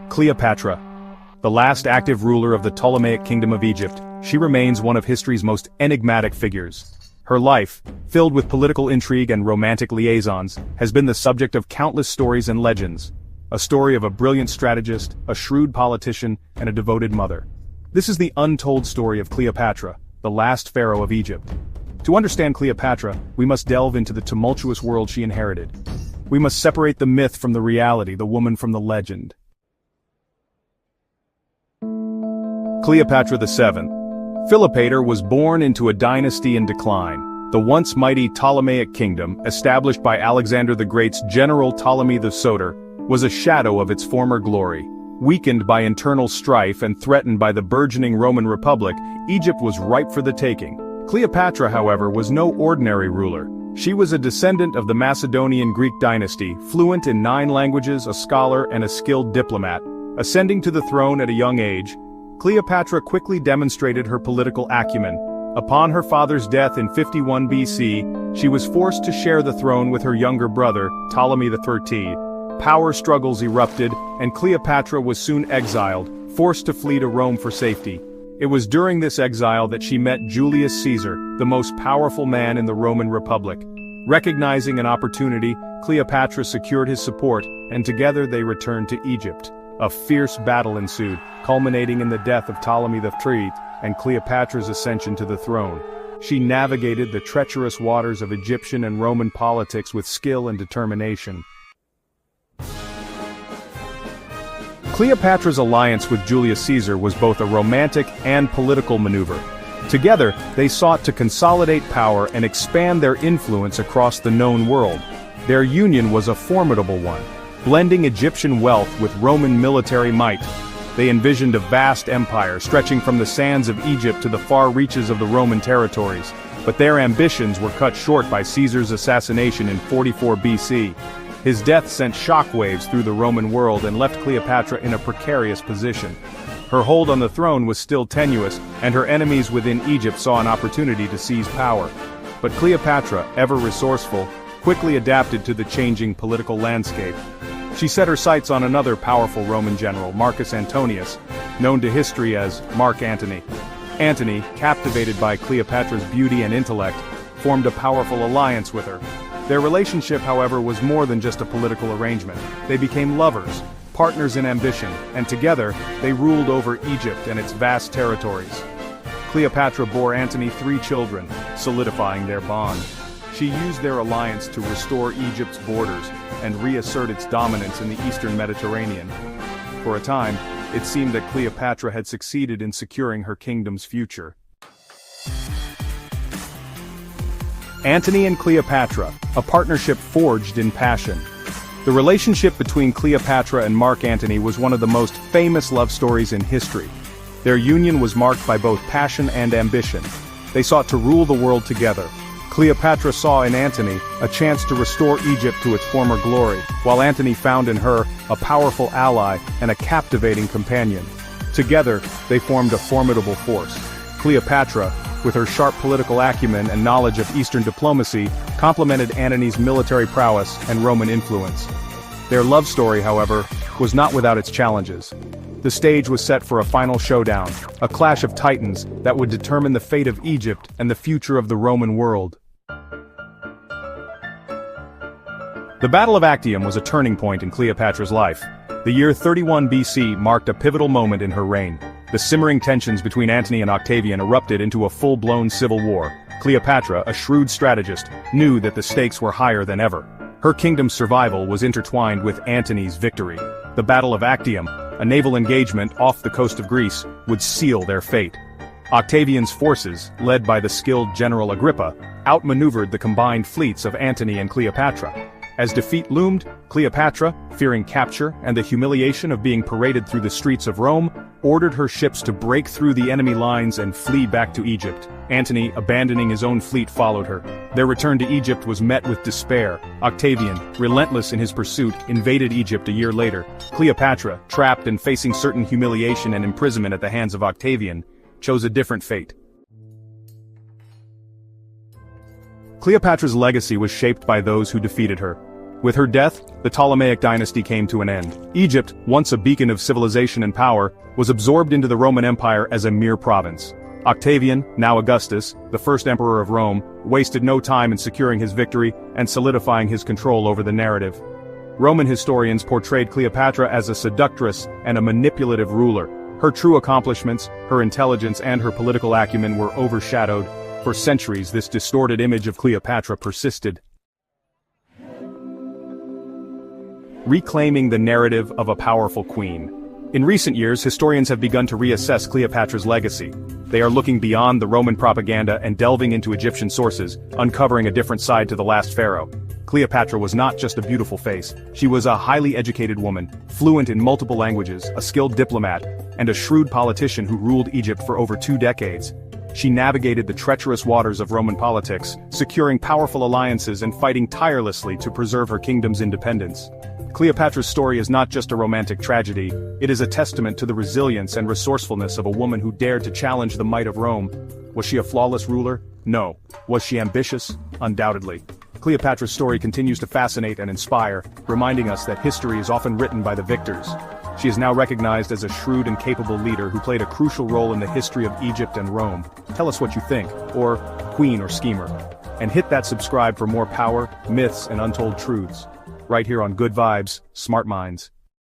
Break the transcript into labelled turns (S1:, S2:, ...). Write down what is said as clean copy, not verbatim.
S1: Cleopatra, the last active ruler of the Ptolemaic Kingdom of Egypt, she remains one of history's most enigmatic figures. Her life, filled with political intrigue and romantic liaisons, has been the subject of countless stories and legends. A story of a brilliant strategist, a shrewd politician, and a devoted mother. This is the untold story of Cleopatra, the last pharaoh of Egypt. To understand Cleopatra, we must delve into the tumultuous world she inherited. We must separate the myth from the reality, the woman from the legend. Cleopatra VII. Cleopatra was born into a dynasty in decline. The once mighty Ptolemaic kingdom, established by Alexander the Great's general Ptolemy the Soter, was a shadow of its former glory. Weakened by internal strife and threatened by the burgeoning Roman Republic, Egypt was ripe for the taking. Cleopatra, however, was no ordinary ruler. She was a descendant of the Macedonian Greek dynasty, fluent in 9 languages, a scholar, and a skilled diplomat. Ascending to the throne at a young age, Cleopatra quickly demonstrated her political acumen. Upon her father's death in 51 BC, she was forced to share the throne with her younger brother, Ptolemy XIII. Power struggles erupted, and Cleopatra was soon exiled, forced to flee to Rome for safety. It was during this exile that she met Julius Caesar, the most powerful man in the Roman Republic. Recognizing an opportunity, Cleopatra secured his support, and together they returned to Egypt. A fierce battle ensued, culminating in the death of Ptolemy III and Cleopatra's ascension to the throne. She navigated the treacherous waters of Egyptian and Roman politics with skill and determination. Cleopatra's alliance with Julius Caesar was both a romantic and political maneuver. Together, they sought to consolidate power and expand their influence across the known world. Their union was a formidable one, blending Egyptian wealth with Roman military might. They envisioned a vast empire stretching from the sands of Egypt to the far reaches of the Roman territories. But their ambitions were cut short by Caesar's assassination in 44 BC. His death sent shockwaves through the Roman world and left Cleopatra in a precarious position. Her hold on the throne was still tenuous, and her enemies within Egypt saw an opportunity to seize power. But Cleopatra, ever resourceful, quickly adapted to the changing political landscape. She set her sights on another powerful Roman general, Marcus Antonius, known to history as Mark Antony. Antony, captivated by Cleopatra's beauty and intellect, formed a powerful alliance with her. Their relationship, however, was more than just a political arrangement. They became lovers, partners in ambition, and together, they ruled over Egypt and its vast territories. Cleopatra bore Antony 3 children, solidifying their bond. She used their alliance to restore Egypt's borders and reassert its dominance in the eastern Mediterranean. For a time, it seemed that Cleopatra had succeeded in securing her kingdom's future. Antony and Cleopatra, a partnership forged in passion. The relationship between Cleopatra and Mark Antony was one of the most famous love stories in history. Their union was marked by both passion and ambition. They sought to rule the world together. Cleopatra saw in Antony a chance to restore Egypt to its former glory, while Antony found in her a powerful ally and a captivating companion. Together, they formed a formidable force. Cleopatra, with her sharp political acumen and knowledge of Eastern diplomacy, complemented Antony's military prowess and Roman influence. Their love story, however, was not without its challenges. The stage was set for a final showdown, a clash of titans that would determine the fate of Egypt and the future of the Roman world. The Battle of Actium was a turning point in Cleopatra's life. The year 31 BC marked a pivotal moment in her reign. The simmering tensions between Antony and Octavian erupted into a full-blown civil war. Cleopatra, a shrewd strategist, knew that the stakes were higher than ever. Her kingdom's survival was intertwined with Antony's victory. The Battle of Actium, a naval engagement off the coast of Greece, would seal their fate. Octavian's forces, led by the skilled General Agrippa, outmaneuvered the combined fleets of Antony and Cleopatra. As defeat loomed, Cleopatra, fearing capture and the humiliation of being paraded through the streets of Rome, ordered her ships to break through the enemy lines and flee back to Egypt. Antony, abandoning his own fleet, followed her. Their return to Egypt was met with despair. Octavian, relentless in his pursuit, invaded Egypt a year later. Cleopatra, trapped and facing certain humiliation and imprisonment at the hands of Octavian, chose a different fate. Cleopatra's legacy was shaped by those who defeated her. With her death, the Ptolemaic dynasty came to an end. Egypt, once a beacon of civilization and power, was absorbed into the Roman Empire as a mere province. Octavian, now Augustus, the first emperor of Rome, wasted no time in securing his victory and solidifying his control over the narrative. Roman historians portrayed Cleopatra as a seductress and a manipulative ruler. Her true accomplishments, her intelligence and her political acumen were overshadowed. For centuries, this distorted image of Cleopatra persisted. Reclaiming the narrative of a powerful queen. In recent years, historians have begun to reassess Cleopatra's legacy. They are looking beyond the Roman propaganda and delving into Egyptian sources, uncovering a different side to the last pharaoh. Cleopatra was not just a beautiful face, she was a highly educated woman, fluent in multiple languages, a skilled diplomat, and a shrewd politician who ruled Egypt for over 2 decades. She navigated the treacherous waters of Roman politics, securing powerful alliances and fighting tirelessly to preserve her kingdom's independence. Cleopatra's story is not just a romantic tragedy, it is a testament to the resilience and resourcefulness of a woman who dared to challenge the might of Rome. Was she a flawless ruler? No. Was she ambitious? Undoubtedly. Cleopatra's story continues to fascinate and inspire, reminding us that history is often written by the victors. She is now recognized as a shrewd and capable leader who played a crucial role in the history of Egypt and Rome. Tell us what you think, or queen or schemer. And hit that subscribe for more power, myths, and untold truths. Right here on Good Vibes, Smart Minds.